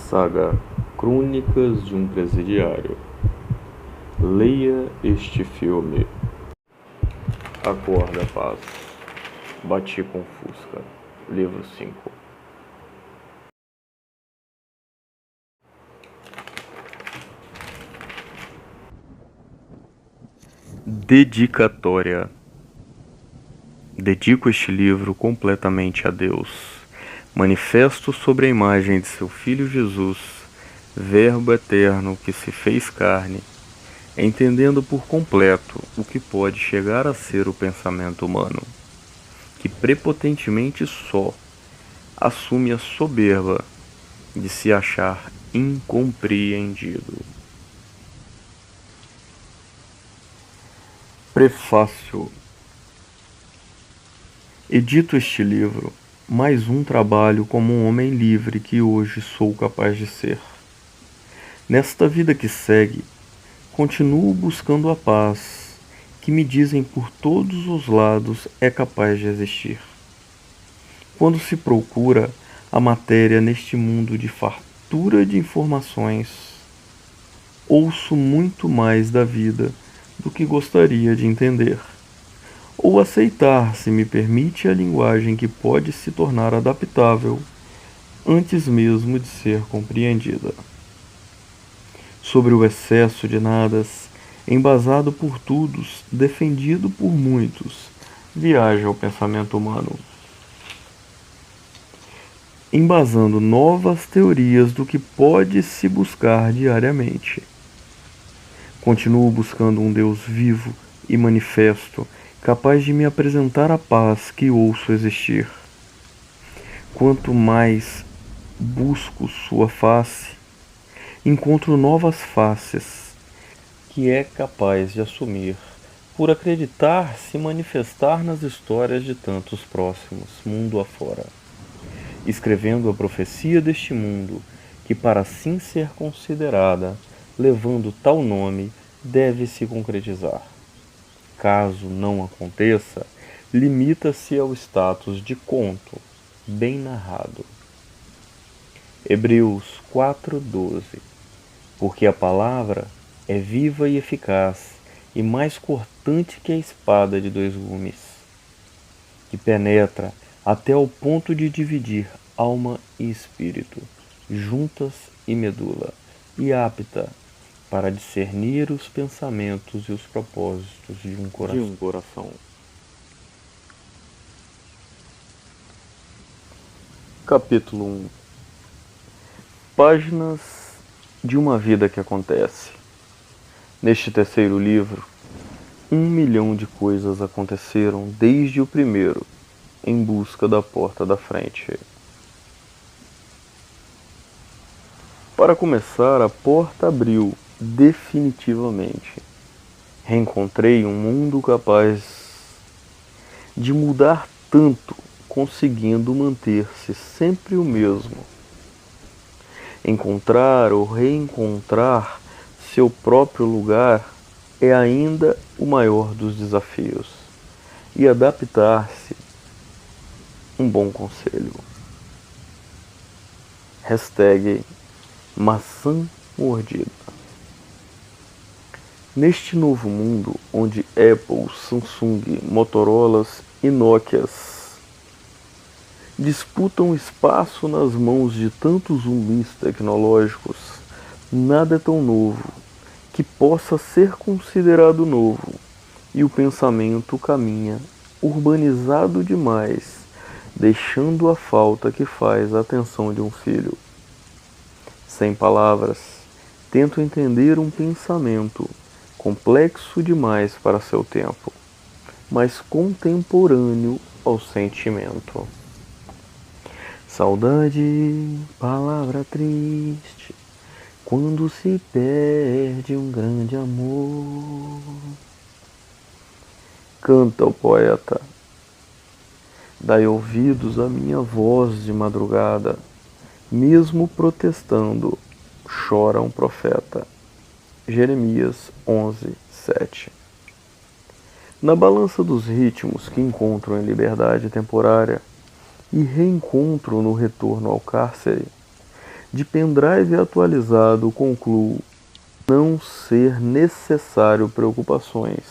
Saga Crônicas de um Presidiário. Leia este filme. Acorda, paz. Bati com Fusca. Livro 5. Dedicatória. Dedico este livro completamente a Deus. Manifesto sobre a imagem de seu Filho Jesus, Verbo eterno que se fez carne, entendendo por completo o que pode chegar a ser o pensamento humano, que prepotentemente só assume a soberba de se achar incompreendido. Prefácio. Edito este livro, mais um trabalho como um homem livre que hoje sou capaz de ser. Nesta vida que segue, continuo buscando a paz, que me dizem por todos os lados é capaz de existir. Quando se procura a matéria neste mundo de fartura de informações, ouço muito mais da vida do que gostaria de entender, ou aceitar, se me permite a linguagem que pode se tornar adaptável antes mesmo de ser compreendida. Sobre o excesso de nadas, embasado por todos, defendido por muitos, viaja o pensamento humano, embasando novas teorias do que pode se buscar diariamente. Continuo buscando um Deus vivo e manifesto, capaz de me apresentar a paz que ouço existir. Quanto mais busco sua face, encontro novas faces que é capaz de assumir, por acreditar se manifestar nas histórias de tantos próximos, mundo afora, escrevendo a profecia deste mundo, que para assim ser considerada, levando tal nome, deve se concretizar. Caso não aconteça, limita-se ao status de conto, bem narrado. Hebreus 4:12. Porque a palavra é viva e eficaz, e mais cortante que a espada de 2 gumes, que penetra até ao ponto de dividir alma e espírito, juntas e medula, e apta para discernir os pensamentos e os propósitos de um coração. Capítulo 1. Páginas de uma vida que acontece. Neste terceiro livro, 1.000.000 de coisas aconteceram desde o primeiro, em busca da porta da frente. Para começar, a porta abriu definitivamente. Reencontrei um mundo capaz de mudar tanto, conseguindo manter-se sempre o mesmo. Encontrar ou reencontrar seu próprio lugar é ainda o maior dos desafios, e adaptar-se um bom conselho. #maçã mordida. Neste novo mundo, onde Apple, Samsung, Motorolas e Nokias disputam espaço nas mãos de tantos zumbis tecnológicos, nada é tão novo que possa ser considerado novo, e o pensamento caminha urbanizado demais, deixando a falta que faz a atenção de um filho. Sem palavras, tento entender um pensamento complexo demais para seu tempo, mas contemporâneo ao sentimento. Saudade, palavra triste, quando se perde um grande amor. Canta o poeta. Dai ouvidos à minha voz de madrugada, mesmo protestando, chora um profeta. Jeremias 11:7. Na balança dos ritmos que encontro em liberdade temporária e reencontro no retorno ao cárcere, de pendrive atualizado, concluo não ser necessário preocupações,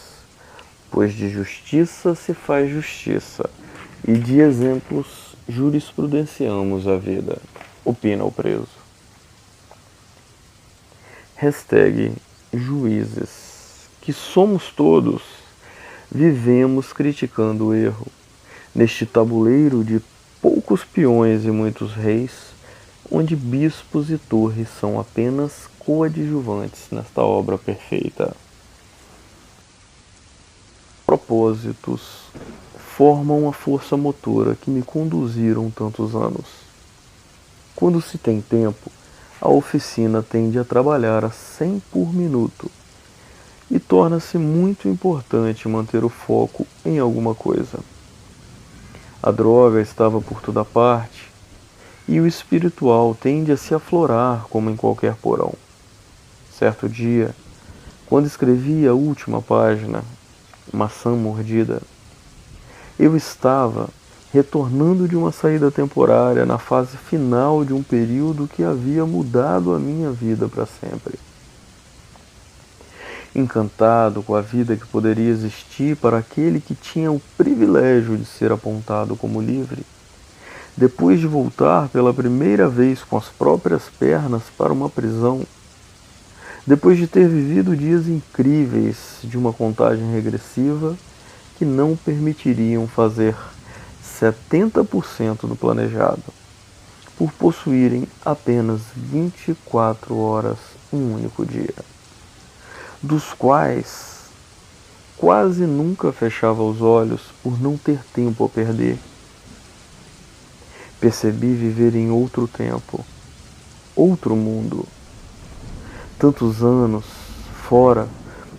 pois de justiça se faz justiça, e de exemplos jurisprudenciamos a vida, opina o preso. Hashtag juízes, que somos todos, vivemos criticando o erro, neste tabuleiro de poucos peões e muitos reis, onde bispos e torres são apenas coadjuvantes nesta obra perfeita. Propósitos formam a força motora que me conduziram tantos anos. Quando se tem tempo, a oficina tende a trabalhar a 100 por minuto e torna-se muito importante manter o foco em alguma coisa. A droga estava por toda parte e o espiritual tende a se aflorar como em qualquer porão. Certo dia, quando escrevi a última página, Maçã Mordida, eu estava retornando de uma saída temporária na fase final de um período que havia mudado a minha vida para sempre. Encantado com a vida que poderia existir para aquele que tinha o privilégio de ser apontado como livre, depois de voltar pela primeira vez com as próprias pernas para uma prisão, depois de ter vivido dias incríveis de uma contagem regressiva que não permitiriam fazer 70% do planejado, por possuírem apenas 24 horas um único dia, dos quais quase nunca fechava os olhos por não ter tempo a perder. Percebi viver em outro tempo, outro mundo. Tantos anos fora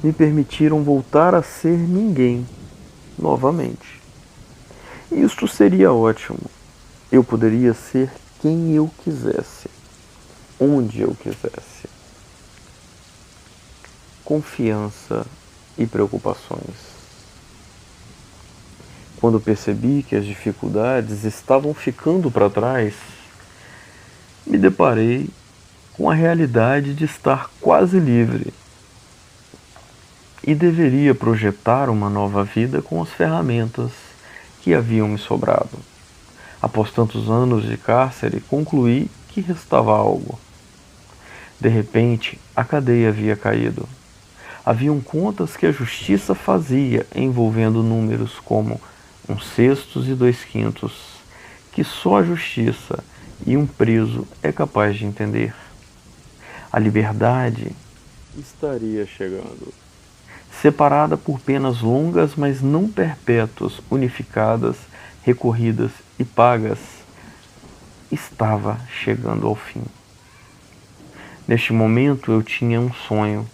me permitiram voltar a ser ninguém novamente. Isto seria ótimo. Eu poderia ser quem eu quisesse, onde eu quisesse. Confiança e preocupações. Quando percebi que as dificuldades estavam ficando para trás, me deparei com a realidade de estar quase livre e deveria projetar uma nova vida com as ferramentas que haviam me sobrado. Após tantos anos de cárcere, concluí que restava algo. De repente, a cadeia havia caído. Haviam contas que a justiça fazia envolvendo números como 1/6 e 2/5, que só a justiça e um preso é capaz de entender. A liberdade estaria chegando. Separada por penas longas, mas não perpétuas, unificadas, recorridas e pagas, estava chegando ao fim. Neste momento eu tinha um sonho.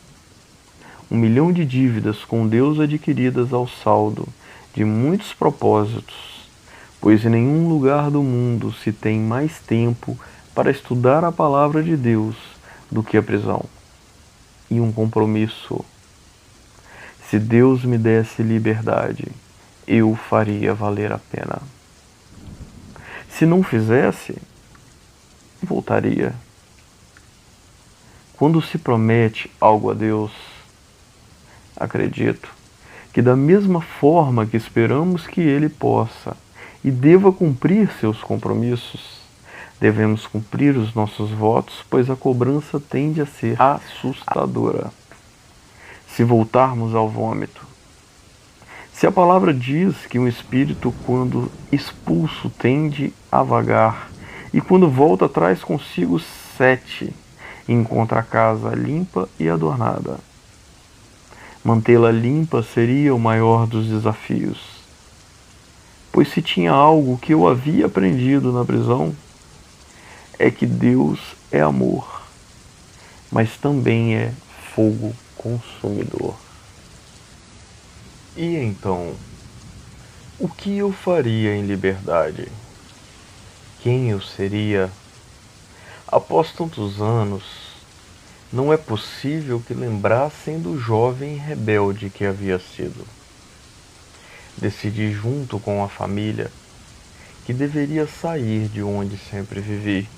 1 milhão de dívidas com Deus adquiridas ao saldo de muitos propósitos, pois em nenhum lugar do mundo se tem mais tempo para estudar a palavra de Deus do que a prisão. E um compromisso. Se Deus me desse liberdade, eu faria valer a pena. Se não fizesse, voltaria. Quando se promete algo a Deus, acredito que da mesma forma que esperamos que Ele possa e deva cumprir seus compromissos, devemos cumprir os nossos votos, pois a cobrança tende a ser assustadora. Se voltarmos ao vômito, se a palavra diz que um espírito, quando expulso, tende a vagar, e quando volta traz consigo 7, e encontra a casa limpa e adornada. Mantê-la limpa seria o maior dos desafios, pois se tinha algo que eu havia aprendido na prisão, é que Deus é amor, mas também é fogo consumidor. E então, o que eu faria em liberdade? Quem eu seria? Após tantos anos, não é possível que lembrassem do jovem rebelde que havia sido. Decidi junto com a família que deveria sair de onde sempre vivi.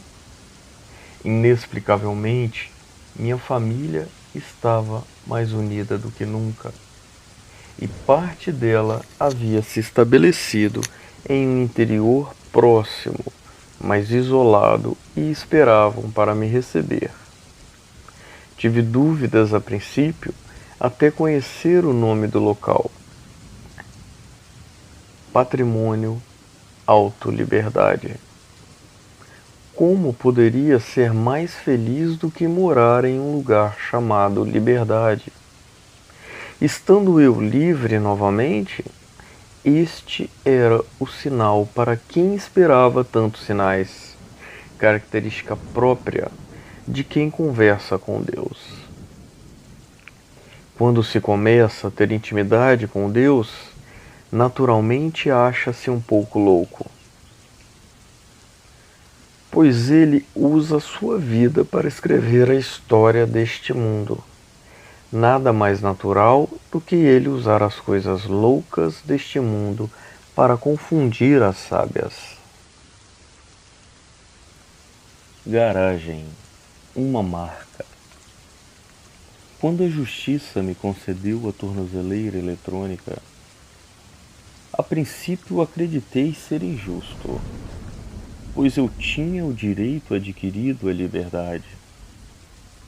Inexplicavelmente, minha família estava mais unida do que nunca, e parte dela havia se estabelecido em um interior próximo, mas isolado, e esperavam para me receber. Tive dúvidas a princípio, até conhecer o nome do local. Patrimônio Alto Liberdade. Como poderia ser mais feliz do que morar em um lugar chamado Liberdade? Estando eu livre novamente, este era o sinal para quem esperava tantos sinais, característica própria de quem conversa com Deus. Quando se começa a ter intimidade com Deus, naturalmente acha-se um pouco louco, pois ele usa sua vida para escrever a história deste mundo. Nada mais natural do que ele usar as coisas loucas deste mundo para confundir as sábias. Garagem, uma marca. Quando a justiça me concedeu a tornozeleira eletrônica, a princípio acreditei ser injusto, pois eu tinha o direito adquirido à liberdade.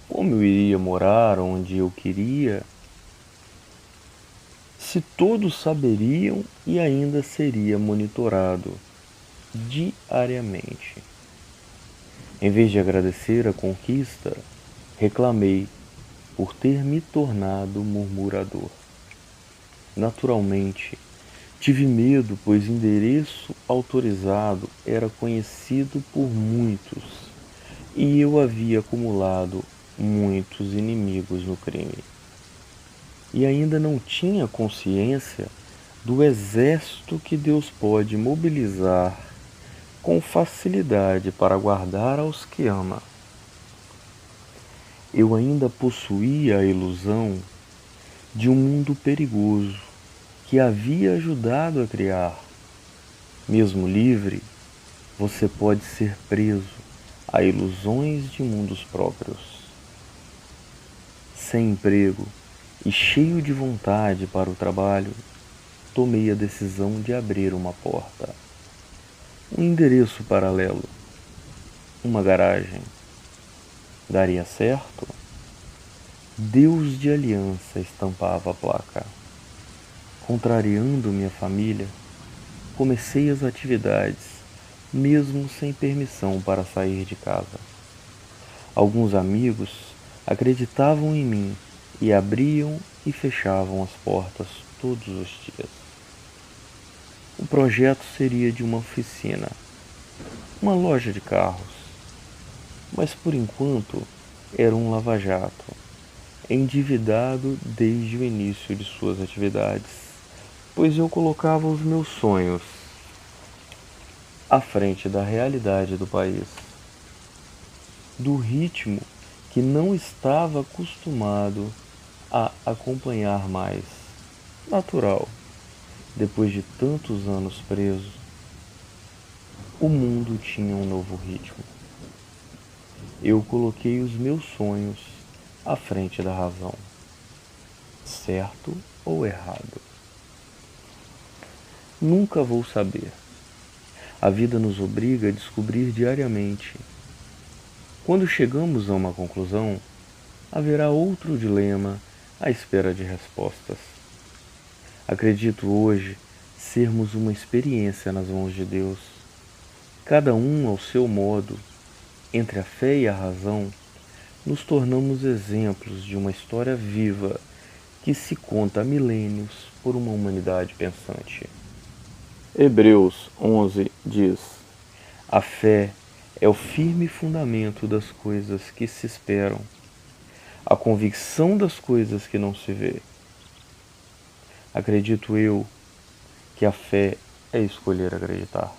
Como eu iria morar onde eu queria, se todos saberiam e ainda seria monitorado diariamente? Em vez de agradecer a conquista, reclamei por ter me tornado murmurador. Naturalmente, tive medo, pois endereço autorizado era conhecido por muitos e eu havia acumulado muitos inimigos no crime. E ainda não tinha consciência do exército que Deus pode mobilizar com facilidade para guardar aos que ama. Eu ainda possuía a ilusão de um mundo perigoso que havia ajudado a criar. Mesmo livre, você pode ser preso a ilusões de mundos próprios. Sem emprego e cheio de vontade para o trabalho, tomei a decisão de abrir uma porta, um endereço paralelo, uma garagem. Daria certo? Deus de Aliança estampava a placa. Contrariando minha família, comecei as atividades, mesmo sem permissão para sair de casa. Alguns amigos acreditavam em mim e abriam e fechavam as portas todos os dias. O projeto seria de uma oficina, uma loja de carros, mas por enquanto era um lava-jato, endividado desde o início de suas atividades, pois eu colocava os meus sonhos à frente da realidade do país, do ritmo que não estava acostumado a acompanhar mais. Natural, depois de tantos anos preso, o mundo tinha um novo ritmo. Eu coloquei os meus sonhos à frente da razão, certo ou errado. Nunca vou saber. A vida nos obriga a descobrir diariamente. Quando chegamos a uma conclusão, haverá outro dilema à espera de respostas. Acredito hoje sermos uma experiência nas mãos de Deus. Cada um ao seu modo, entre a fé e a razão, nos tornamos exemplos de uma história viva que se conta há milênios por uma humanidade pensante. Hebreus 11 diz: a fé é o firme fundamento das coisas que se esperam, a convicção das coisas que não se vê. Acredito eu que a fé é escolher acreditar.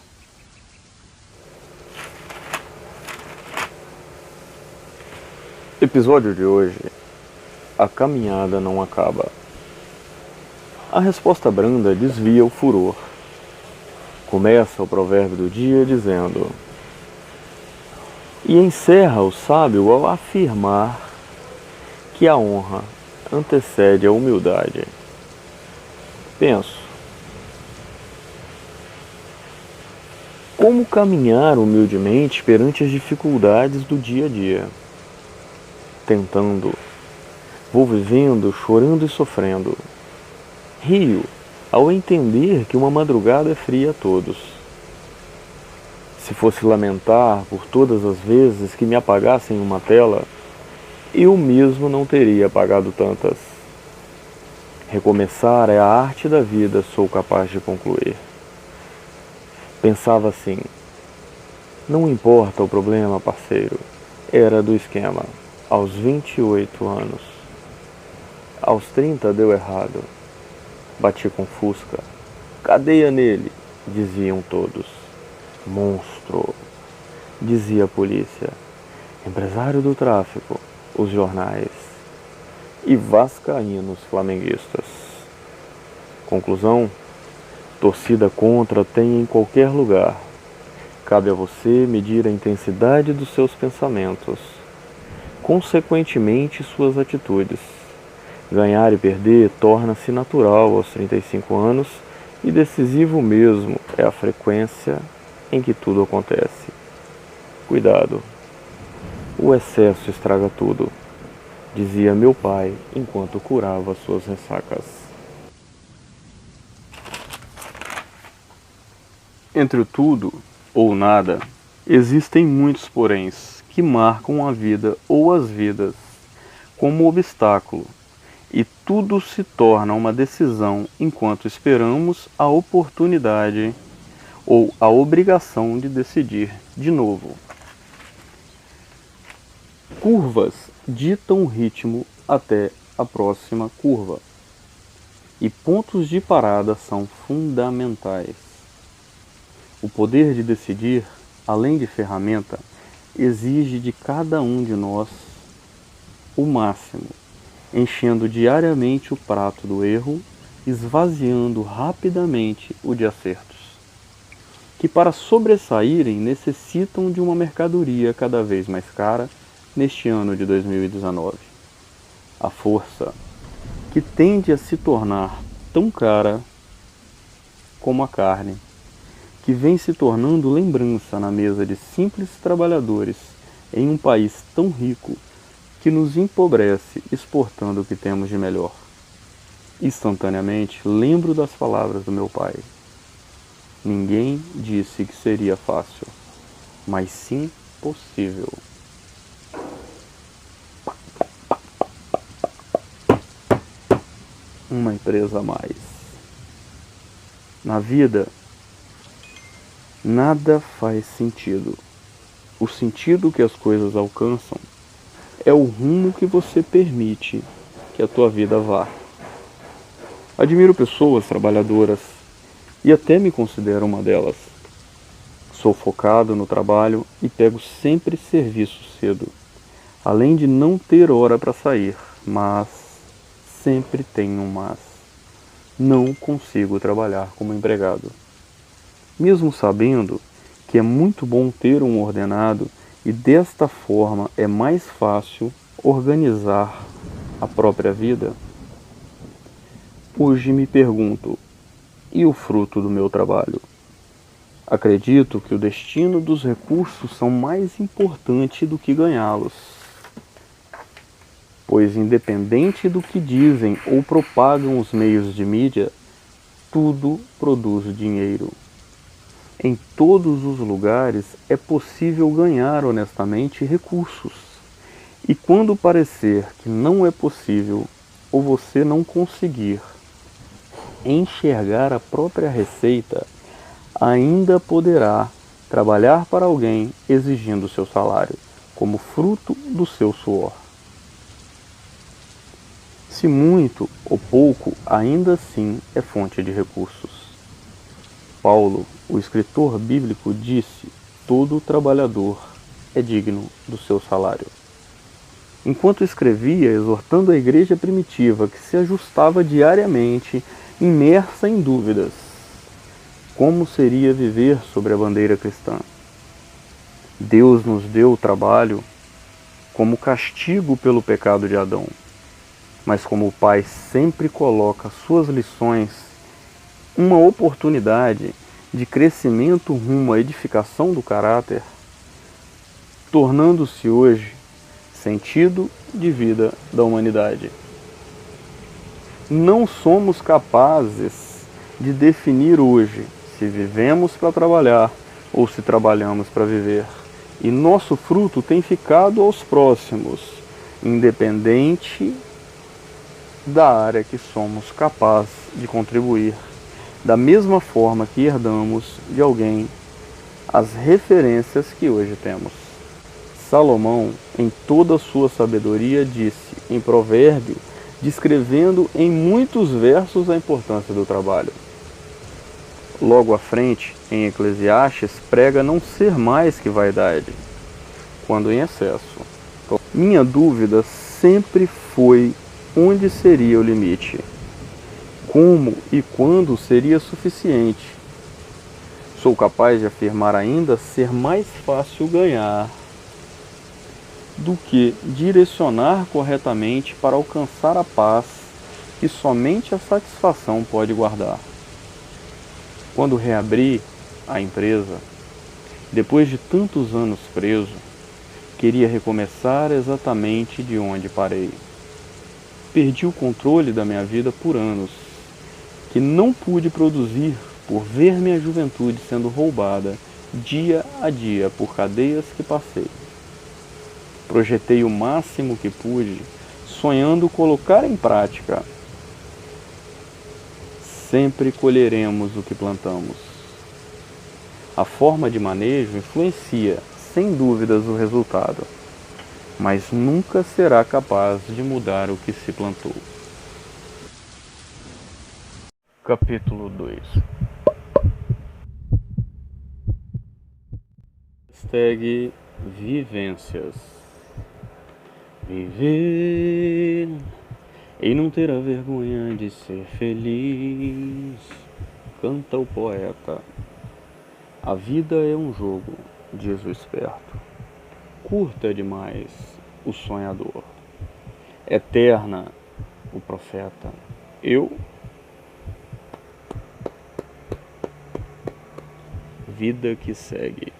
Episódio de hoje: a caminhada não acaba. A resposta branda desvia o furor. Começa o provérbio do dia dizendo: E encerra o sábio ao afirmar que a honra antecede a humildade. Penso, como caminhar humildemente perante as dificuldades do dia a dia? Tentando, vou vivendo, chorando e sofrendo. Rio ao entender que uma madrugada é fria a todos. Se fosse lamentar por todas as vezes que me apagassem uma tela, eu mesmo não teria apagado tantas. Recomeçar é a arte da vida, sou capaz de concluir. Pensava assim, não importa o problema, parceiro, era do esquema, aos 28 anos. Aos 30 deu errado, bati com Fusca, cadeia nele, diziam todos. Monstro, dizia a polícia, empresário do tráfico, os jornais e vascaínos flamenguistas. Conclusão, torcida contra tem em qualquer lugar. Cabe a você medir a intensidade dos seus pensamentos, consequentemente suas atitudes. Ganhar e perder torna-se natural aos 35 anos e decisivo mesmo é a frequência em que tudo acontece. Cuidado, o excesso estraga tudo, dizia meu pai enquanto curava suas ressacas. Entre o tudo ou nada, existem muitos poréns que marcam a vida ou as vidas como obstáculo, e tudo se torna uma decisão enquanto esperamos a oportunidade ou a obrigação de decidir de novo. Curvas ditam o ritmo até a próxima curva, e pontos de parada são fundamentais. O poder de decidir, além de ferramenta, exige de cada um de nós o máximo, enchendo diariamente o prato do erro, esvaziando rapidamente o de acertos, que para sobressaírem necessitam de uma mercadoria cada vez mais cara neste ano de 2019. A força, que tende a se tornar tão cara como a carne, que vem se tornando lembrança na mesa de simples trabalhadores em um país tão rico que nos empobrece exportando o que temos de melhor. Instantaneamente lembro das palavras do meu pai. Ninguém disse que seria fácil, mas sim possível. Uma empresa a mais. Na vida, nada faz sentido. O sentido que as coisas alcançam é o rumo que você permite que a tua vida vá. Admiro pessoas trabalhadoras e até me considero uma delas. Sou focado no trabalho e pego sempre serviço cedo, além de não ter hora para sair, mas sempre tenho um mas. Não consigo trabalhar como empregado. Mesmo sabendo que é muito bom ter um ordenado e desta forma é mais fácil organizar a própria vida, hoje me pergunto, e o fruto do meu trabalho? Acredito que o destino dos recursos são mais importante do que ganhá-los, pois independente do que dizem ou propagam os meios de mídia, tudo produz dinheiro. Em todos os lugares é possível ganhar honestamente recursos. E quando parecer que não é possível, ou você não conseguir enxergar a própria receita, ainda poderá trabalhar para alguém exigindo seu salário, como fruto do seu suor. Se muito ou pouco, ainda assim é fonte de recursos. Paulo, o escritor bíblico, disse: todo trabalhador é digno do seu salário. Enquanto escrevia, exortando a igreja primitiva que se ajustava diariamente, imersa em dúvidas, como seria viver sobre a bandeira cristã? Deus nos deu o trabalho como castigo pelo pecado de Adão, mas como o Pai sempre coloca suas lições, uma oportunidade de crescimento rumo à edificação do caráter, tornando-se hoje sentido de vida da humanidade. Não somos capazes de definir hoje se vivemos para trabalhar ou se trabalhamos para viver. E nosso fruto tem ficado aos próximos, independente da área que somos capazes de contribuir. Da mesma forma que herdamos de alguém as referências que hoje temos. Salomão, em toda a sua sabedoria, disse em Provérbio, descrevendo em muitos versos a importância do trabalho. Logo à frente, em Eclesiastes, prega não ser mais que vaidade, quando em excesso. Minha dúvida sempre foi onde seria o limite, como e quando seria suficiente. Sou capaz de afirmar ainda ser mais fácil ganhar do que direcionar corretamente para alcançar a paz que somente a satisfação pode guardar. Quando reabri a empresa, depois de tantos anos preso, queria recomeçar exatamente de onde parei. Perdi o controle da minha vida por anos, que não pude produzir por ver minha juventude sendo roubada dia a dia por cadeias que passei. Projetei o máximo que pude, sonhando colocar em prática. Sempre colheremos o que plantamos. A forma de manejo influencia, sem dúvidas, o resultado, mas nunca será capaz de mudar o que se plantou. Capítulo 2. Hashtag vivências. Viver e não ter a vergonha de ser feliz, canta o poeta. A vida é um jogo, diz o esperto. Curta demais, o sonhador. Eterna, o profeta. Eu, vida que segue.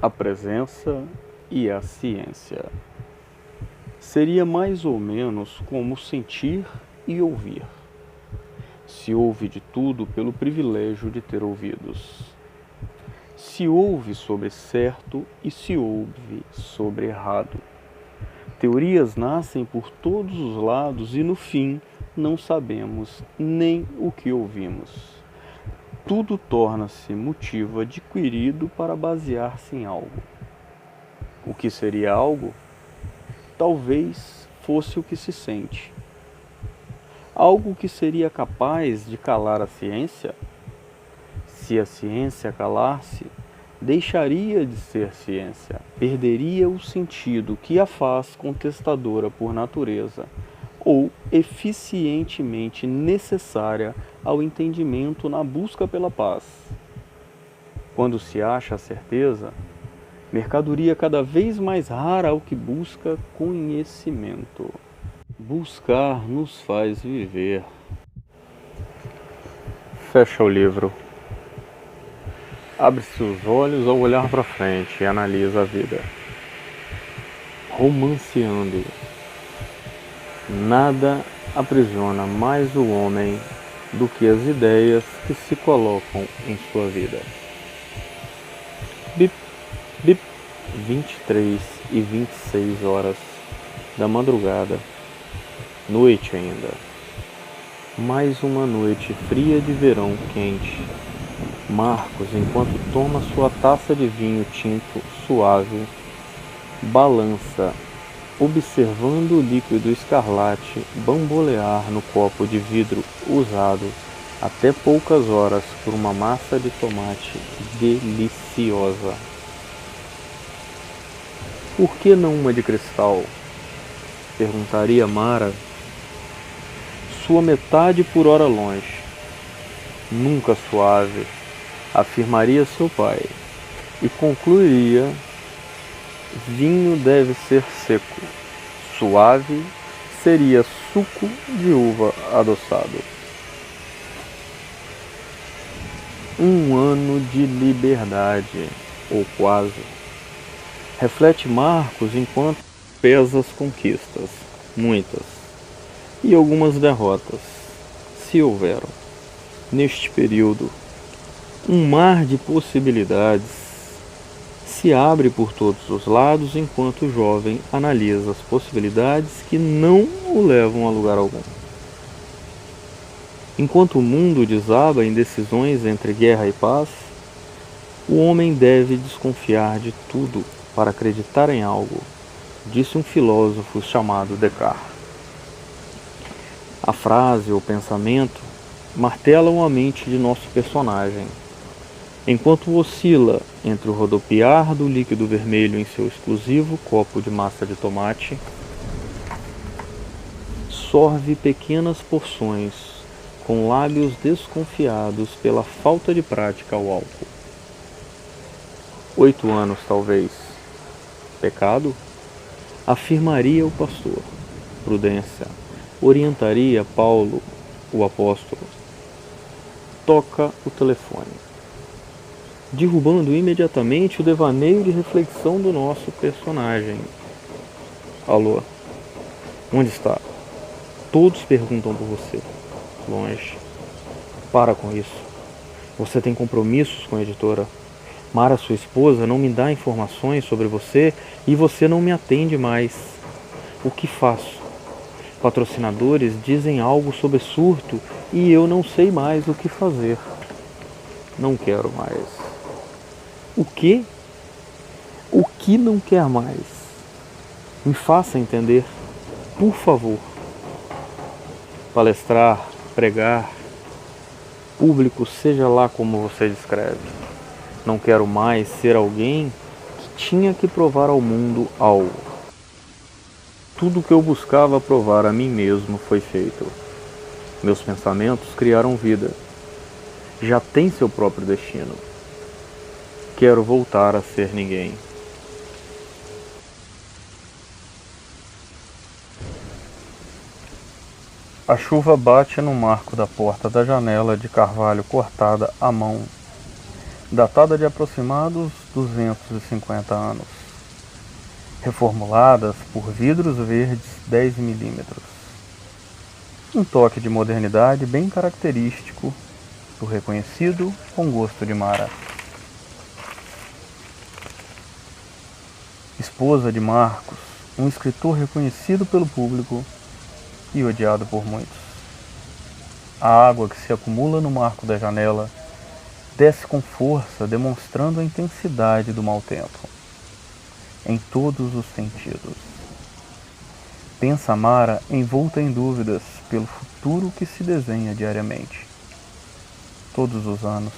A presença e a ciência. Seria mais ou menos como sentir e ouvir. Se ouve de tudo pelo privilégio de ter ouvidos. Se ouve sobre certo e se ouve sobre errado. Teorias nascem por todos os lados e no fim não sabemos nem o que ouvimos. Tudo torna-se motivo adquirido para basear-se em algo. O que seria algo? Talvez fosse o que se sente. Algo que seria capaz de calar a ciência? Se a ciência calasse, deixaria de ser ciência, perderia o sentido que a faz contestadora por natureza, ou eficientemente necessária ao entendimento na busca pela paz. Quando se acha a certeza, mercadoria cada vez mais rara ao que busca conhecimento. Buscar nos faz viver. Fecha o livro. Abre-se os olhos ao olhar para frente e analisa a vida. Romanceando. Nada aprisiona mais o homem do que as ideias que se colocam em sua vida. Bip, bip, 23h26 da madrugada, noite ainda. Mais uma noite fria de verão quente. Marcos, enquanto toma sua taça de vinho tinto suave, balança, observando o líquido escarlate bambolear no copo de vidro usado até poucas horas por uma massa de tomate deliciosa. Por que não uma de cristal? Perguntaria Mara, sua metade por hora longe. nunca suave, afirmaria seu pai, e concluiria: vinho deve ser seco, suave seria suco de uva adoçado. Um ano de liberdade, ou quase. Reflete Marcos enquanto pesa as conquistas, muitas, e algumas derrotas, se houveram. Neste período, um mar de possibilidades se abre por todos os lados enquanto o jovem analisa as possibilidades que não o levam a lugar algum. Enquanto o mundo desaba em decisões entre guerra e paz, o homem deve desconfiar de tudo para acreditar em algo, disse um filósofo chamado Descartes. A frase ou pensamento martelam a mente de nosso personagem, enquanto oscila entre o rodopiar do líquido vermelho em seu exclusivo copo de massa de tomate, sorve pequenas porções com lábios desconfiados pela falta de prática ao álcool. 8 anos, talvez. Pecado? Afirmaria o pastor. Prudência. Orientaria Paulo, o apóstolo. Toca o telefone, derrubando imediatamente o devaneio de reflexão do nosso personagem. Alô? Onde está? Todos perguntam por você. Longe. Para com isso. Você tem compromissos com a editora. Mara, sua esposa, não me dá informações sobre você e você não me atende mais. O que faço? Patrocinadores dizem algo sobre surto e eu não sei mais o que fazer. Não quero mais. O quê? O que não quer mais? Me faça entender, por favor. Palestrar, pregar, público, seja lá como você descreve. Não quero mais ser alguém que tinha que provar ao mundo algo. Tudo que eu buscava provar a mim mesmo foi feito. Meus pensamentos criaram vida. Já tem seu próprio destino. Quero voltar a ser ninguém. A chuva bate no marco da porta da janela de carvalho cortada à mão, datada de aproximados 250 anos, reformuladas por vidros verdes 10 milímetros. Um toque de modernidade bem característico do reconhecido com gosto de Mara. Esposa de Marcos, um escritor reconhecido pelo público e odiado por muitos. A água que se acumula no marco da janela desce com força, demonstrando a intensidade do mau tempo, em todos os sentidos. Pensa Mara envolta em dúvidas pelo futuro que se desenha diariamente. Todos os anos,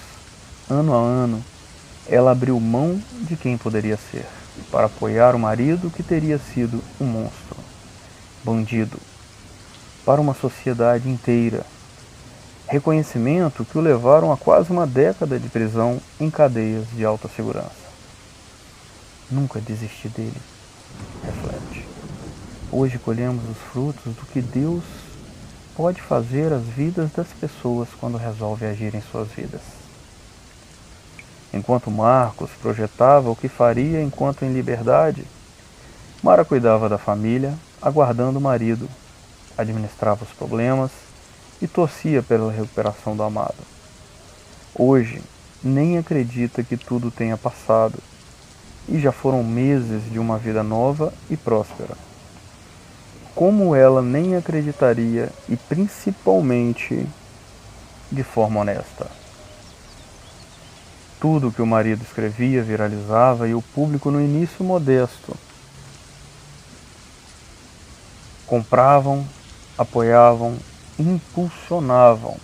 ano a ano, ela abriu mão de quem poderia ser, para apoiar o marido que teria sido um monstro, bandido, para uma sociedade inteira. Reconhecimento que o levaram a quase uma década de prisão em cadeias de alta segurança. Nunca desisti dele, reflete. Hoje colhemos os frutos do que Deus pode fazer às vidas das pessoas quando resolve agir em suas vidas. Enquanto Marcos projetava o que faria enquanto em liberdade, Mara cuidava da família, aguardando o marido, administrava os problemas e torcia pela recuperação do amado. Hoje, nem acredita que tudo tenha passado, e já foram meses de uma vida nova e próspera. Como ela nem acreditaria, e principalmente de forma honesta. Tudo que o marido escrevia viralizava e o público no início modesto compravam, apoiavam, impulsionavam.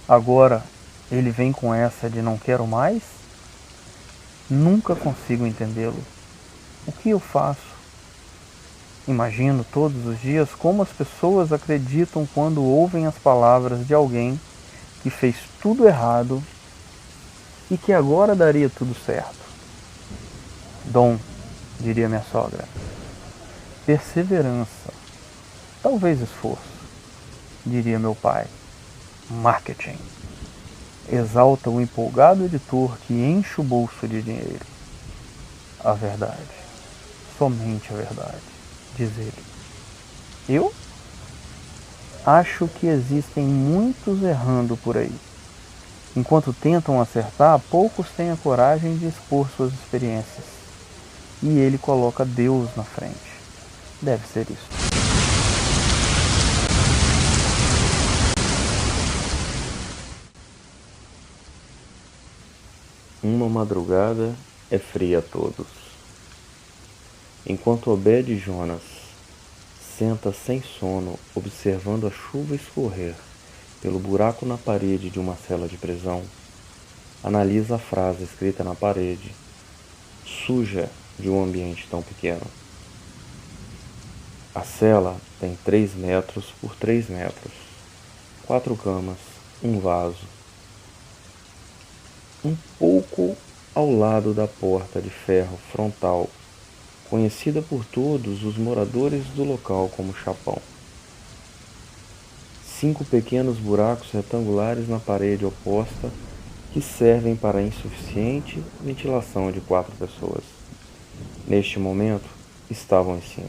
Agora ele vem com essa de não quero mais? Nunca consigo entendê-lo. O que eu faço? Imagino todos os dias como as pessoas acreditam quando ouvem as palavras de alguém que fez tudo errado e que agora daria tudo certo. Dom, diria minha sogra. Perseverança, talvez esforço, diria meu pai. Marketing. Exalta o empolgado editor que enche o bolso de dinheiro. A verdade, somente a verdade, diz ele. Eu acho que existem muitos errando por aí. Enquanto tentam acertar, poucos têm a coragem de expor suas experiências. E ele coloca Deus na frente. Deve ser isso. Uma madrugada é fria a todos. Enquanto Obed Jonas senta sem sono, observando a chuva escorrer pelo buraco na parede de uma cela de prisão, analisa a frase escrita na parede, suja de um ambiente tão pequeno. A cela tem 3 metros por 3 metros, 4 camas, um vaso. Um pouco ao lado da porta de ferro frontal, conhecida por todos os moradores do local como Chapão. 5 pequenos buracos retangulares na parede oposta que servem para a insuficiente ventilação de 4 pessoas. Neste momento, estavam em 5.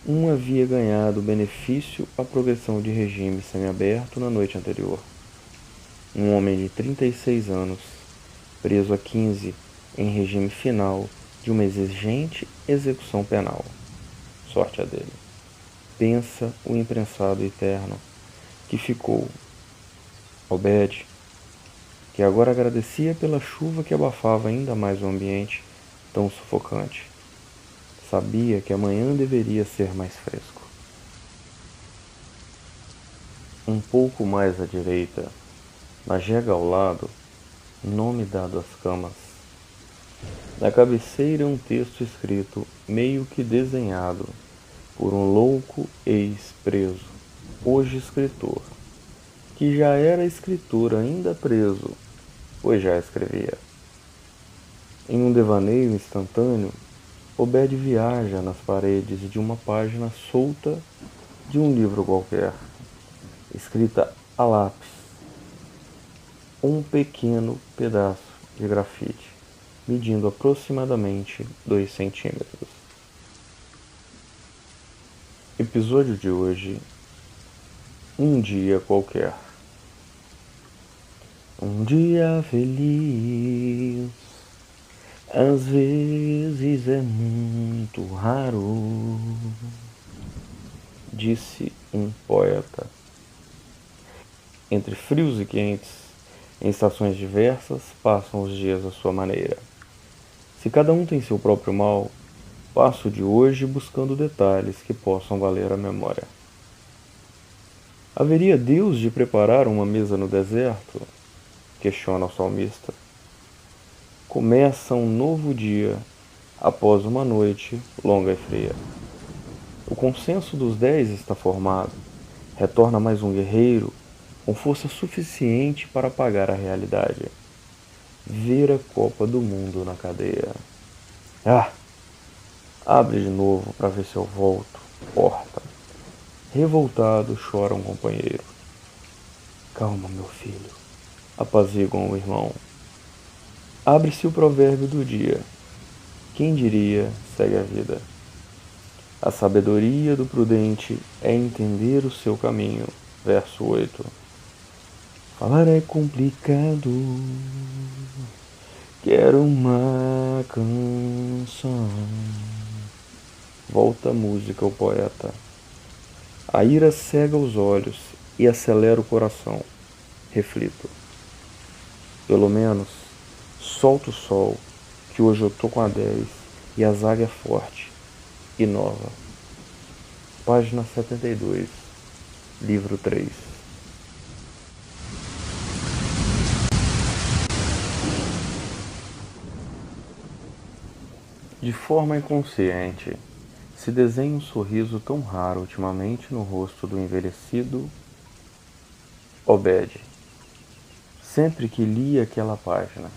Um havia ganhado benefício à progressão de regime semiaberto na noite anterior. Um homem de 36 anos, preso há 15 em regime final de uma exigente execução penal. Sorte a dele. Pensa o imprensado eterno que ficou. Obed, que agora agradecia pela chuva que abafava ainda mais o ambiente tão sufocante. Sabia que amanhã deveria ser mais fresco. Um pouco mais à direita, na jega ao lado, nome dado às camas. Na cabeceira um texto escrito, meio que desenhado, por um louco ex-preso, hoje escritor, que já era escritor ainda preso, pois já escrevia. Em um devaneio instantâneo, Obed viaja nas paredes de uma página solta de um livro qualquer, escrita a lápis, um pequeno pedaço de grafite, medindo aproximadamente 2 centímetros. Episódio de hoje: um dia qualquer. Um dia feliz, às vezes é muito raro, disse um poeta. Entre frios e quentes, em estações diversas, passam os dias à sua maneira. Se cada um tem seu próprio mal, passo de hoje buscando detalhes que possam valer a memória. Haveria Deus de preparar uma mesa no deserto? Questiona o salmista. Começa um novo dia após uma noite longa e fria. O consenso dos 10 está formado. Retorna mais um guerreiro com força suficiente para apagar a realidade. Ver a Copa do Mundo na cadeia. Ah! Abre de novo para ver se eu volto. Porta. Revoltado chora um companheiro. Calma, meu filho. Apaziguam o irmão. Abre-se o provérbio do dia. Quem diria, segue a vida. A sabedoria do prudente é entender o seu caminho. Verso 8. Falar é complicado. Quero uma canção. Volta a música, o poeta. A ira cega os olhos e acelera o coração. Reflito. Pelo menos, solta o sol, que hoje eu tô com a 10 e a zaga é forte e nova. Página 72, livro 3. De forma inconsciente, se desenha um sorriso tão raro ultimamente no rosto do envelhecido Obed. sempre que lia aquela página.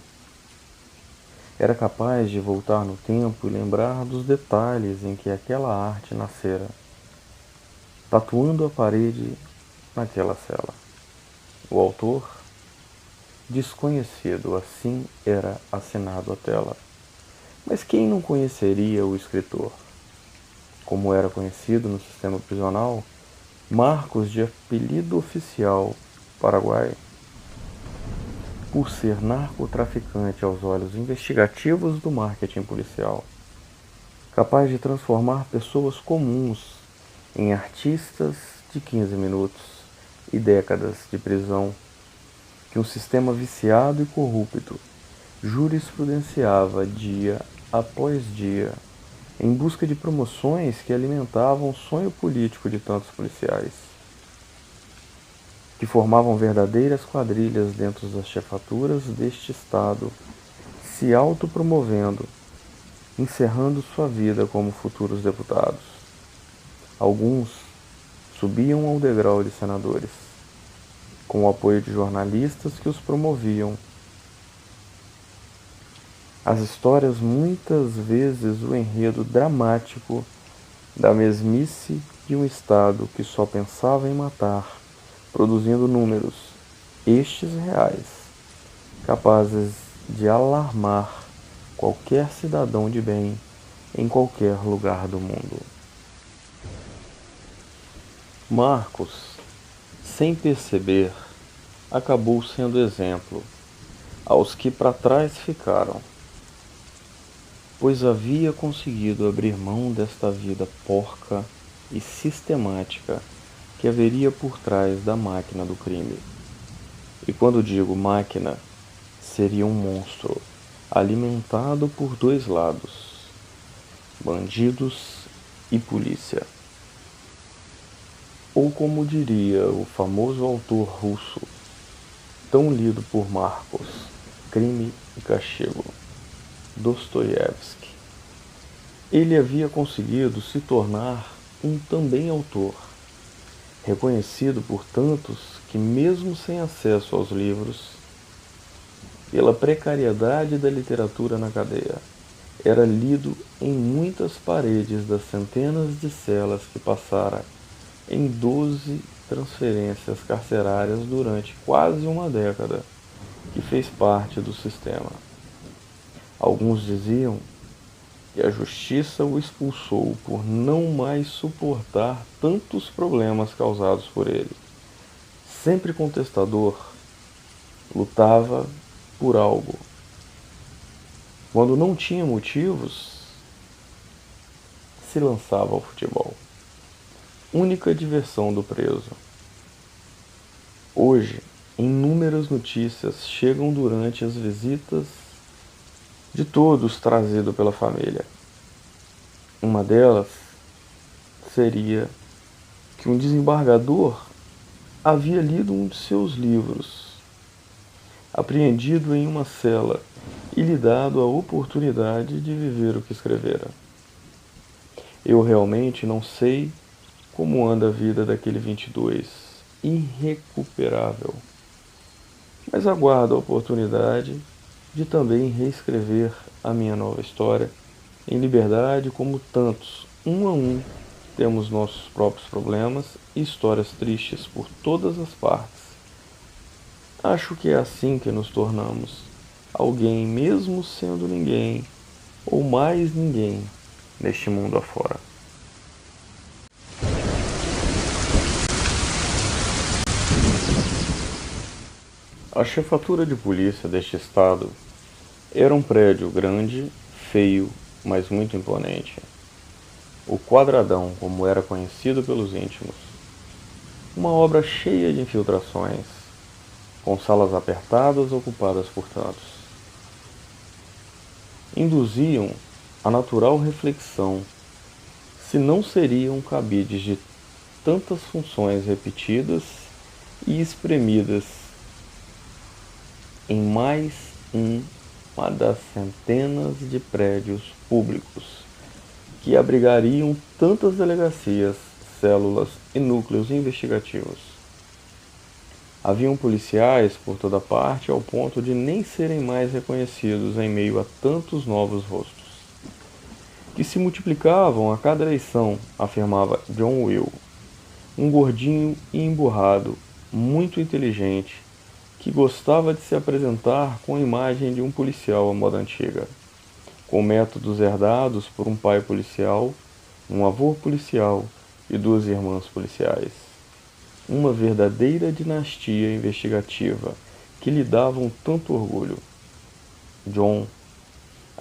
Era capaz de voltar no tempo e lembrar dos detalhes em que aquela arte nascera, tatuando a parede naquela cela. O autor, desconhecido, assim era assinado à tela. Mas quem não conheceria o escritor? Como era conhecido no sistema prisional, Marcos, de apelido oficial Paraguai, por ser narcotraficante aos olhos investigativos do marketing policial, capaz de transformar pessoas comuns em artistas de 15 minutos e décadas de prisão, que um sistema viciado e corrupto jurisprudenciava dia após dia, em busca de promoções que alimentavam o sonho político de tantos policiais, que formavam verdadeiras quadrilhas dentro das chefaturas deste Estado, se autopromovendo, encerrando sua vida como futuros deputados. Alguns subiam ao degrau de senadores, com o apoio de jornalistas que os promoviam. As histórias, muitas vezes o enredo dramático da mesmice de um Estado que só pensava em matar, produzindo números, estes reais, capazes de alarmar qualquer cidadão de bem em qualquer lugar do mundo. Marcos, sem perceber, acabou sendo exemplo aos que para trás ficaram, pois havia conseguido abrir mão desta vida porca e sistemática que haveria por trás da máquina do crime. E quando digo máquina, seria um monstro alimentado por dois lados, bandidos e polícia. Ou como diria o famoso autor russo, tão lido por Marcos, Crime e Castigo, Dostoiévski. Ele havia conseguido se tornar um também autor, reconhecido por tantos que, mesmo sem acesso aos livros, pela precariedade da literatura na cadeia, era lido em muitas paredes das centenas de celas que passara em 12 transferências carcerárias durante quase uma década, que fez parte do sistema. Alguns diziam que a justiça o expulsou por não mais suportar tantos problemas causados por ele. Sempre contestador, lutava por algo. Quando não tinha motivos, se lançava ao futebol. Única diversão do preso. Hoje, inúmeras notícias chegam durante as visitas de todos trazido pela família. Uma delas seria que um desembargador havia lido um de seus livros, apreendido em uma cela e lhe dado a oportunidade de viver o que escrevera. Eu realmente não sei como anda a vida daquele 22, irrecuperável, mas aguardo a oportunidade de também reescrever a minha nova história em liberdade, como tantos, um a um, temos nossos próprios problemas e histórias tristes por todas as partes. Acho que é assim que nos tornamos alguém, mesmo sendo ninguém, ou mais ninguém, neste mundo afora. A chefatura de polícia deste estado era um prédio grande, feio, mas muito imponente. O Quadradão, como era conhecido pelos íntimos. Uma obra cheia de infiltrações, com salas apertadas ocupadas por tantos. Induziam a natural reflexão se não seriam cabides de tantas funções repetidas e espremidas em mais uma das centenas de prédios públicos que abrigariam tantas delegacias, células e núcleos investigativos. Haviam policiais por toda parte ao ponto de nem serem mais reconhecidos em meio a tantos novos rostos, que se multiplicavam a cada eleição, afirmava John Will, um gordinho e emburrado, muito inteligente, que gostava de se apresentar com a imagem de um policial à moda antiga, com métodos herdados por um pai policial, um avô policial e duas irmãs policiais. Uma verdadeira dinastia investigativa que lhe davam tanto orgulho. John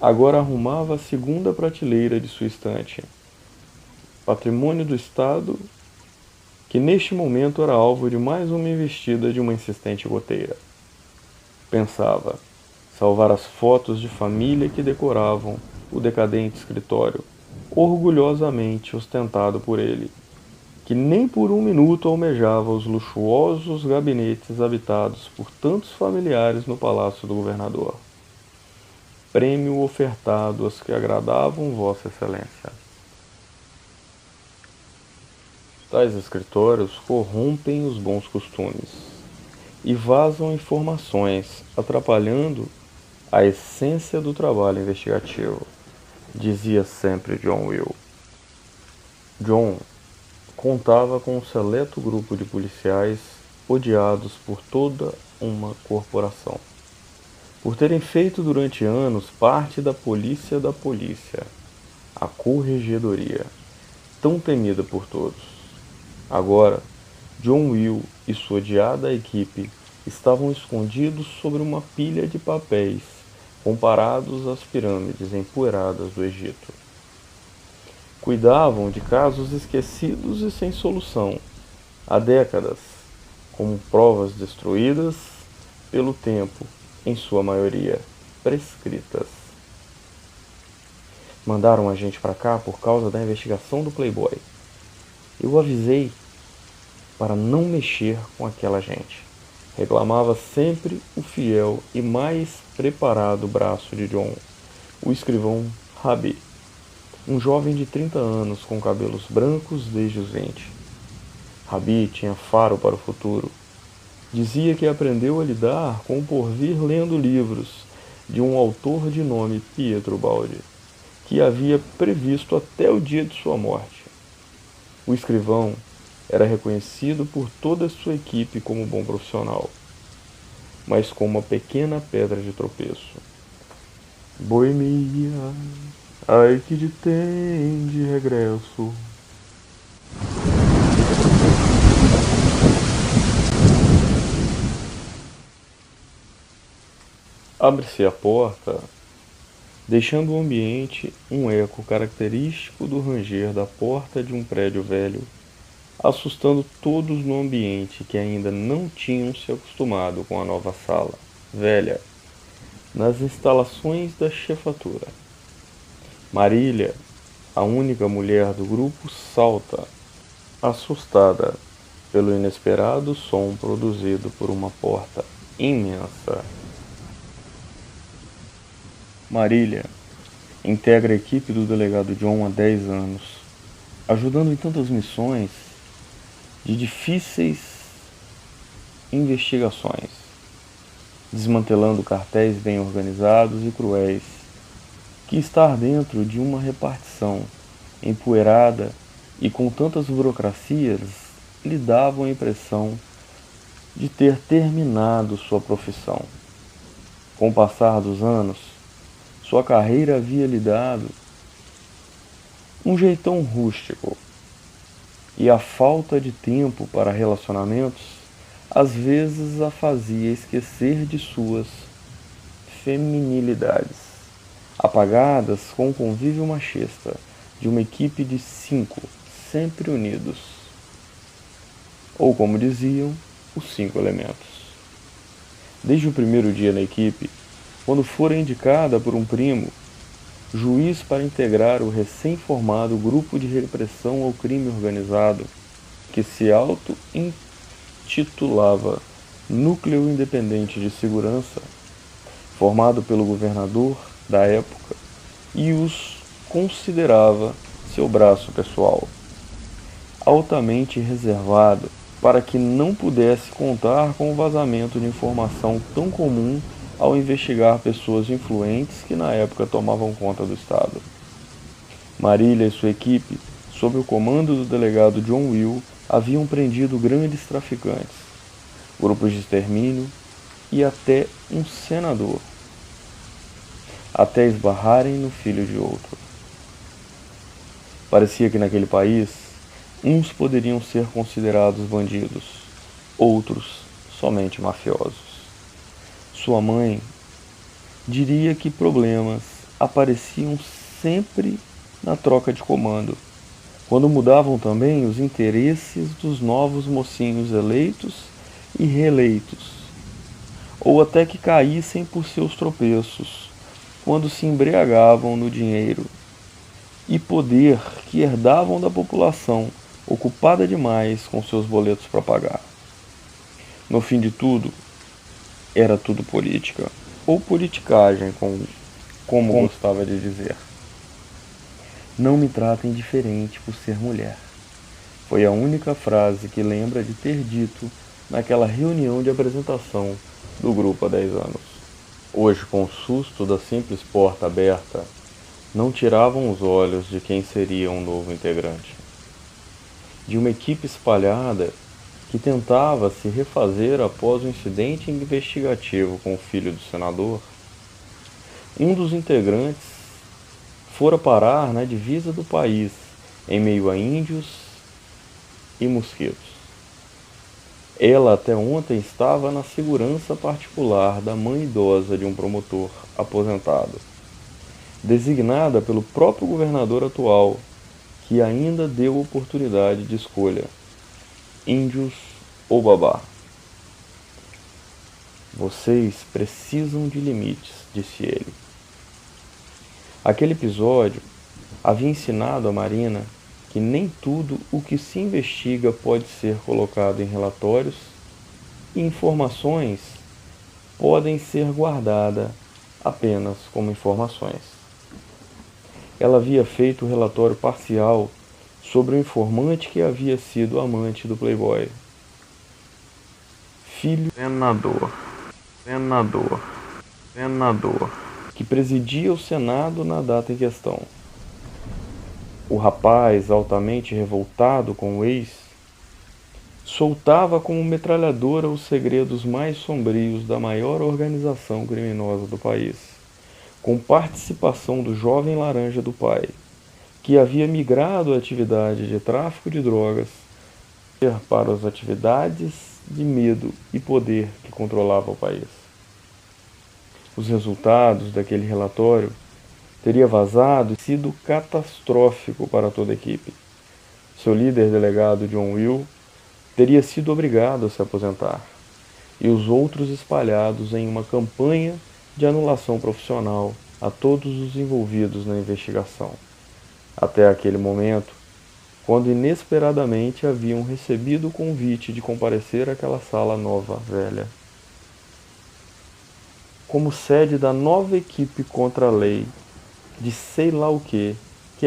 agora arrumava a segunda prateleira de sua estante, patrimônio do Estado, que neste momento era alvo de mais uma investida de uma insistente goteira. Pensava, salvar as fotos de família que decoravam o decadente escritório, orgulhosamente ostentado por ele, que nem por um minuto almejava os luxuosos gabinetes habitados por tantos familiares no palácio do governador. Prêmio ofertado aos que agradavam Vossa Excelência. Tais escritórios corrompem os bons costumes e vazam informações, atrapalhando a essência do trabalho investigativo, dizia sempre John Will. John contava com um seleto grupo de policiais odiados por toda uma corporação, por terem feito durante anos parte da polícia, a corregedoria, tão temida por todos. Agora, John Will e sua odiada equipe estavam escondidos sobre uma pilha de papéis comparados às pirâmides empoeiradas do Egito. Cuidavam de casos esquecidos e sem solução há décadas, como provas destruídas pelo tempo, em sua maioria prescritas. Mandaram a gente para cá por causa da investigação do Playboy. Eu avisei para não mexer com aquela gente. Reclamava sempre o fiel e mais preparado braço de John, o escrivão Rabi, um jovem de 30 anos com cabelos brancos desde os 20. Rabi tinha faro para o futuro. Dizia que aprendeu a lidar com o porvir lendo livros de um autor de nome Pietro Baldi, que havia previsto até o dia de sua morte. O escrivão era reconhecido por toda a sua equipe como bom profissional, mas com uma pequena pedra de tropeço. Boemia, ai que de tem de regresso. Abre-se a porta, deixando o ambiente um eco característico do ranger da porta de um prédio velho, assustando todos no ambiente que ainda não tinham se acostumado com a nova sala, velha, nas instalações da chefatura. Marília, a única mulher do grupo, salta, assustada pelo inesperado som produzido por uma porta imensa. Marília integra a equipe do delegado John há 10 anos, ajudando em tantas missões de difíceis investigações, desmantelando cartéis bem organizados e cruéis, que estar dentro de uma repartição empoeirada e com tantas burocracias lhe davam a impressão de ter terminado sua profissão. Com o passar dos anos, sua carreira havia lhe dado um jeitão rústico, e a falta de tempo para relacionamentos às vezes a fazia esquecer de suas feminilidades, apagadas com o convívio machista de uma equipe de 5, sempre unidos. Ou como diziam, os 5 elementos. Desde o primeiro dia na equipe, quando fora indicada por um primo, juiz para integrar o recém-formado grupo de repressão ao crime organizado, que se auto-intitulava Núcleo Independente de Segurança, formado pelo governador da época, e os considerava seu braço pessoal. Altamente reservado para que não pudesse contar com o vazamento de informação tão comum ao investigar pessoas influentes que na época tomavam conta do Estado. Marília e sua equipe, sob o comando do delegado John Will, haviam prendido grandes traficantes, grupos de extermínio e até um senador, até esbarrarem no filho de outro. Parecia que naquele país, uns poderiam ser considerados bandidos, outros somente mafiosos. Sua mãe diria que problemas apareciam sempre na troca de comando, quando mudavam também os interesses dos novos mocinhos eleitos e reeleitos, ou até que caíssem por seus tropeços, quando se embriagavam no dinheiro e poder que herdavam da população ocupada demais com seus boletos para pagar. No fim de tudo, era tudo política, ou politicagem, como gostava de dizer. Não me tratem diferente por ser mulher. Foi a única frase que lembra de ter dito naquela reunião de apresentação do grupo há 10 anos. Hoje, com o susto da simples porta aberta, não tiravam os olhos de quem seria um novo integrante. De uma equipe espalhada que tentava se refazer após o incidente investigativo com o filho do senador, um dos integrantes fora parar na divisa do país, em meio a índios e mosquitos. Ela até ontem estava na segurança particular da mãe idosa de um promotor aposentado, designada pelo próprio governador atual, que ainda deu oportunidade de escolha: índios ou babá. Vocês precisam de limites, disse ele. Aquele episódio havia ensinado a Marina que nem tudo o que se investiga pode ser colocado em relatórios e informações podem ser guardadas apenas como informações. Ela havia feito o relatório parcial sobre o informante que havia sido amante do playboy, filho senador, que presidia o Senado na data em questão. O rapaz, altamente revoltado com o ex, soltava como metralhadora os segredos mais sombrios da maior organização criminosa do país, com participação do jovem laranja do pai, que havia migrado a atividade de tráfico de drogas para as atividades de medo e poder que controlava o país. Os resultados daquele relatório teria vazado e sido catastrófico para toda a equipe. Seu líder delegado John Will teria sido obrigado a se aposentar, e os outros espalhados em uma campanha de anulação profissional a todos os envolvidos na investigação, até aquele momento, quando inesperadamente haviam recebido o convite de comparecer àquela sala nova velha, como sede da nova equipe contra a lei de sei lá o que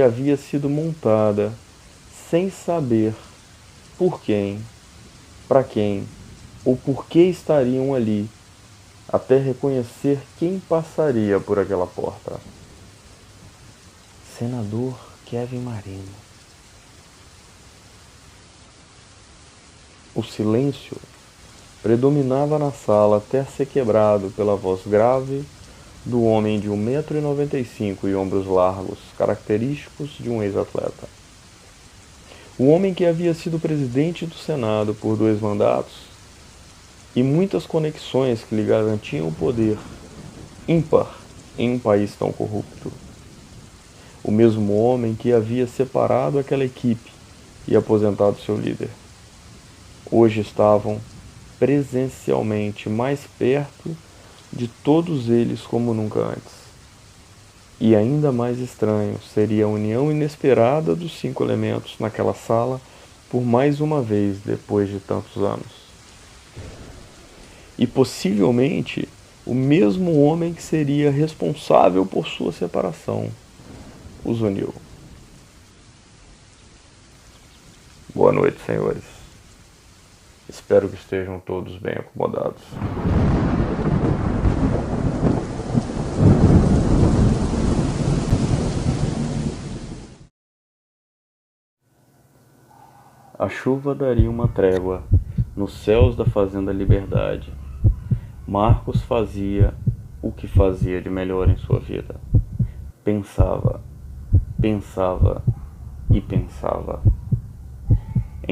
havia sido montada sem saber por quem, para quem ou por que estariam ali, até reconhecer quem passaria por aquela porta. Senador Kevin Marino. O silêncio predominava na sala até ser quebrado pela voz grave do homem de 1,95 m e ombros largos, característicos de um ex-atleta. O homem que havia sido presidente do Senado por 2 mandatos e muitas conexões que lhe garantiam o poder ímpar em um país tão corrupto. O mesmo homem que havia separado aquela equipe e aposentado seu líder. Hoje estavam presencialmente mais perto de todos eles como nunca antes. E ainda mais estranho seria a união inesperada dos 5 elementos naquela sala por mais uma vez depois de tantos anos. E possivelmente o mesmo homem que seria responsável por sua separação os uniu. Boa noite, senhores. Espero que estejam todos bem acomodados. A chuva daria uma trégua nos céus da Fazenda Liberdade. Marcos fazia o que fazia de melhor em sua vida. Pensava, pensava e pensava.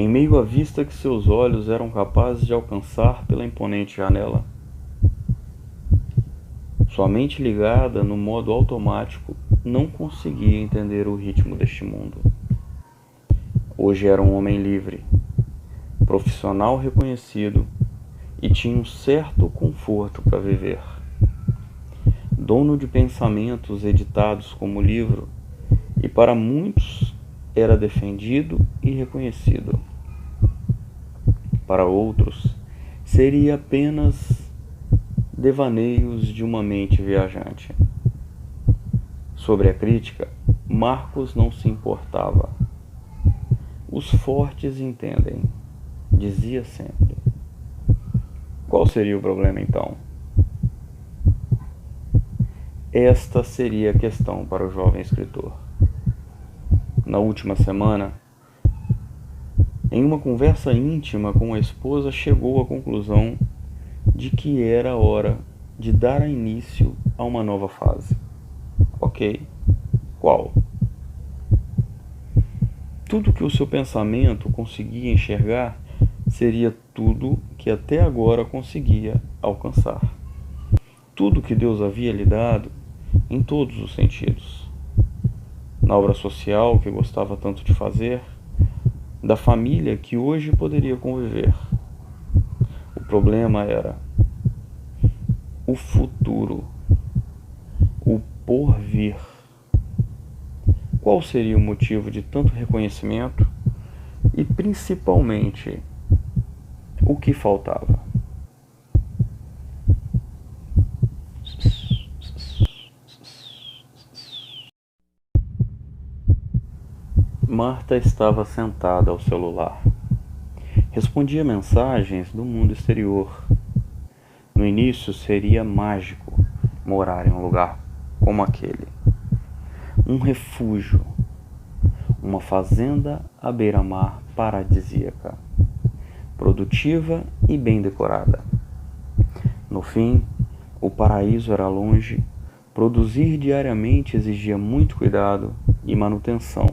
Em meio à vista que seus olhos eram capazes de alcançar pela imponente janela. Sua mente ligada no modo automático não conseguia entender o ritmo deste mundo. Hoje era um homem livre, profissional reconhecido e tinha um certo conforto para viver. Dono de pensamentos editados como livro e para muitos era defendido e reconhecido. Para outros, seria apenas devaneios de uma mente viajante. Sobre a crítica, Marcos não se importava. Os fortes entendem, dizia sempre. Qual seria o problema então? Esta seria a questão para o jovem escritor. Na última semana, em uma conversa íntima com a esposa, chegou à conclusão de que era hora de dar início a uma nova fase. Ok? Qual? Tudo que o seu pensamento conseguia enxergar seria tudo que até agora conseguia alcançar. Tudo que Deus havia lhe dado em todos os sentidos. Na obra social que gostava tanto de fazer, da família que hoje poderia conviver. O problema era o futuro, o porvir. Qual seria o motivo de tanto reconhecimento e, principalmente, o que faltava? Marta estava sentada ao celular. Respondia mensagens do mundo exterior. No início seria mágico morar em um lugar como aquele. Um refúgio, uma fazenda à beira-mar paradisíaca, produtiva e bem decorada. No fim, o paraíso era longe, produzir diariamente exigia muito cuidado e manutenção,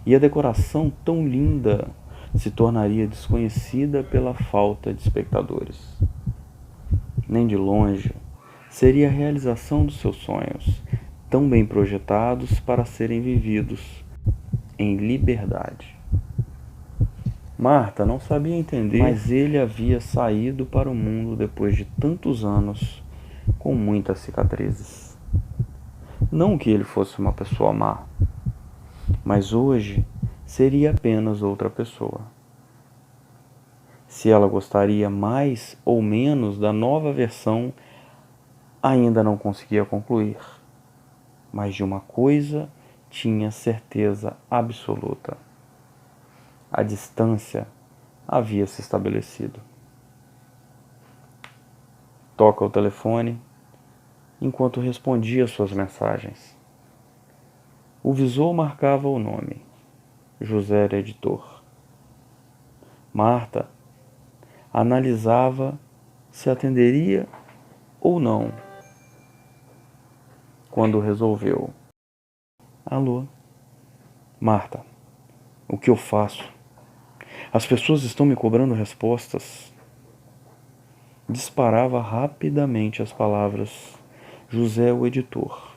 e a decoração tão linda se tornaria desconhecida pela falta de espectadores. Nem de longe seria a realização dos seus sonhos, tão bem projetados para serem vividos em liberdade. Marta não sabia entender, mas ele havia saído para o mundo depois de tantos anos, com muitas cicatrizes. Não que ele fosse uma pessoa má, mas hoje seria apenas outra pessoa. Se ela gostaria mais ou menos da nova versão, ainda não conseguia concluir. Mas de uma coisa tinha certeza absoluta. A distância havia se estabelecido. Toca o telefone enquanto respondia suas mensagens. O visor marcava o nome. José era editor. Marta analisava se atenderia ou não, quando resolveu. Alô? Marta, o que eu faço? As pessoas estão me cobrando respostas. Disparava rapidamente as palavras José, o editor.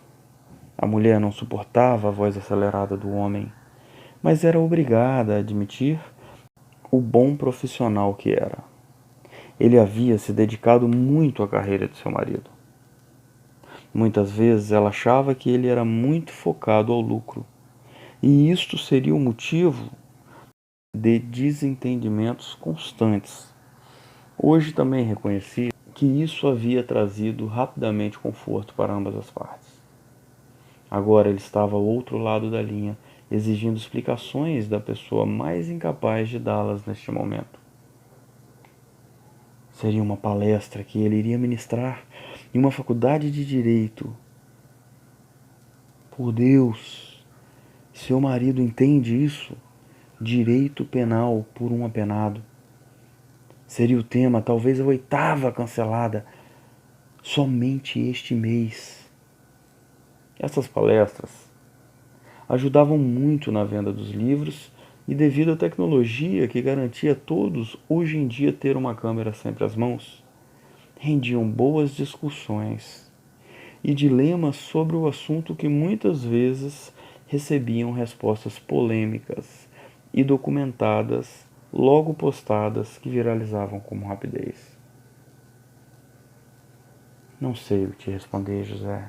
A mulher não suportava a voz acelerada do homem, mas era obrigada a admitir o bom profissional que era. Ele havia se dedicado muito à carreira de seu marido. Muitas vezes ela achava que ele era muito focado ao lucro, e isto seria o motivo de desentendimentos constantes. Hoje também reconhecia que isso havia trazido rapidamente conforto para ambas as partes. Agora ele estava ao outro lado da linha, exigindo explicações da pessoa mais incapaz de dá-las neste momento. Seria uma palestra que ele iria ministrar em uma faculdade de direito. Por Deus, seu marido entende isso? Direito penal por um apenado. Seria o tema, talvez a 8ª cancelada, somente este mês. Essas palestras ajudavam muito na venda dos livros e, devido à tecnologia que garantia a todos hoje em dia ter uma câmera sempre às mãos, rendiam boas discussões e dilemas sobre o assunto que muitas vezes recebiam respostas polêmicas e documentadas, logo postadas, que viralizavam com rapidez. Não sei o que te responder, José.